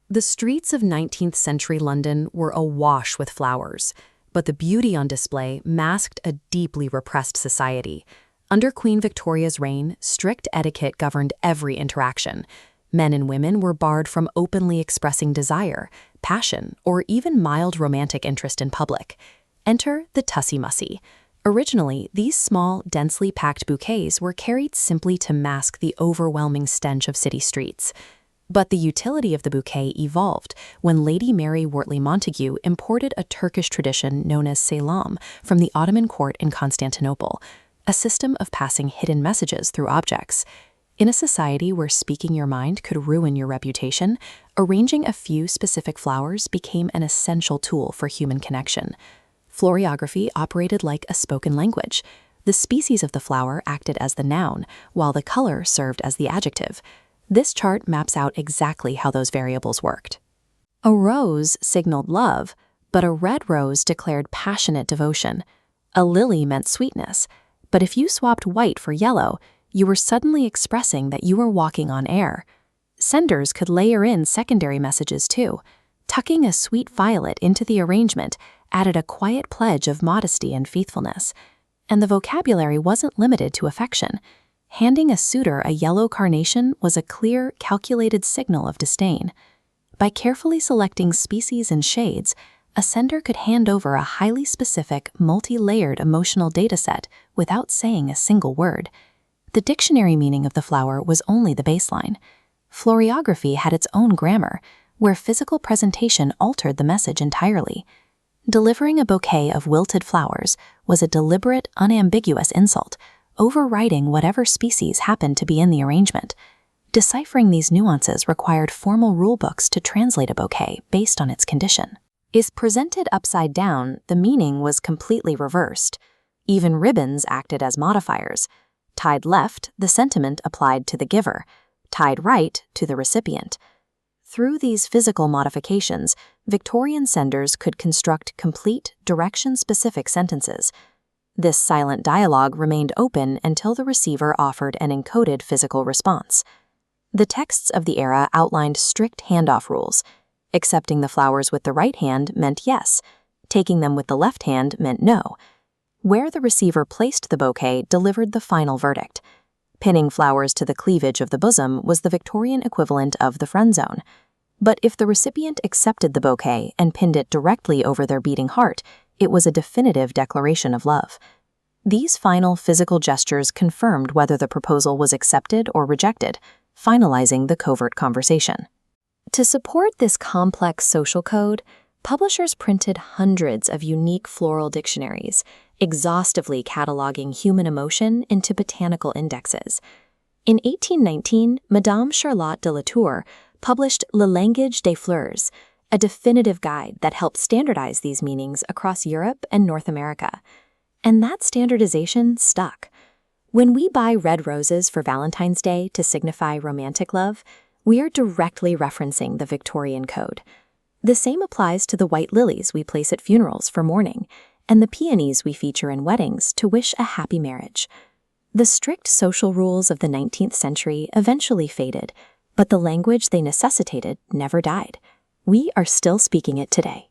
The streets of 19th century London were awash with flowers, but the beauty on display masked a deeply repressed society. Under Queen Victoria's reign, strict etiquette governed every interaction. Men and women were barred from openly expressing desire, passion, or even mild romantic interest in public. Enter the Tussie-Mussie. Originally, these small, densely packed bouquets were carried simply to mask the overwhelming stench of city streets. But the utility of the bouquet evolved when Lady Mary Wortley Montagu imported a Turkish tradition known as Sélam from the Ottoman court in Constantinople, a system of passing hidden messages through objects. In a society where speaking your mind could ruin your reputation, arranging a few specific flowers became an essential tool for human connection. Floriography operated like a spoken language. The species of the flower acted as the noun, while the color served as the adjective. This chart maps out exactly how those variables worked. A rose signaled love, but a red rose declared passionate devotion. A lily meant sweetness, but if you swapped white for yellow, you were suddenly expressing that you were walking on air. Senders could layer in secondary messages too. Tucking a sweet violet into the arrangement added a quiet pledge of modesty and faithfulness. And the vocabulary wasn't limited to affection. Handing a suitor a yellow carnation was a clear, calculated signal of disdain. By carefully selecting species and shades, a sender could hand over a highly specific, multi-layered emotional dataset without saying a single word. The dictionary meaning of the flower was only the baseline. Floriography had its own grammar, where physical presentation altered the message entirely. Delivering a bouquet of wilted flowers was a deliberate, unambiguous insult, overriding whatever species happened to be in the arrangement. Deciphering these nuances required formal rulebooks to translate a bouquet based on its condition. If presented upside down, the meaning was completely reversed. Even ribbons acted as modifiers. Tied left, the sentiment applied to the giver. Tied right, to the recipient. Through these physical modifications, Victorian senders could construct complete, direction-specific sentences. This silent dialogue remained open until the receiver offered an encoded physical response. The texts of the era outlined strict handoff rules. Accepting the flowers with the right hand meant yes. Taking them with the left hand meant no. Where the receiver placed the bouquet delivered the final verdict. Pinning flowers to the cleavage of the bosom was the Victorian equivalent of the friend zone. But if the recipient accepted the bouquet and pinned it directly over their beating heart, it was a definitive declaration of love. These final physical gestures confirmed whether the proposal was accepted or rejected, finalizing the covert conversation. To support this complex social code, publishers printed hundreds of unique floral dictionaries, exhaustively cataloging human emotion into botanical indexes. In 1819, Madame Charlotte de Latour published Le Langage des Fleurs, a definitive guide that helped standardize these meanings across Europe and North America. And that standardization stuck. When we buy red roses for Valentine's Day to signify romantic love, we are directly referencing the Victorian code. The same applies to the white lilies we place at funerals for mourning, and the peonies we feature in weddings to wish a happy marriage. The strict social rules of the 19th century eventually faded, but the language they necessitated never died. We are still speaking it today.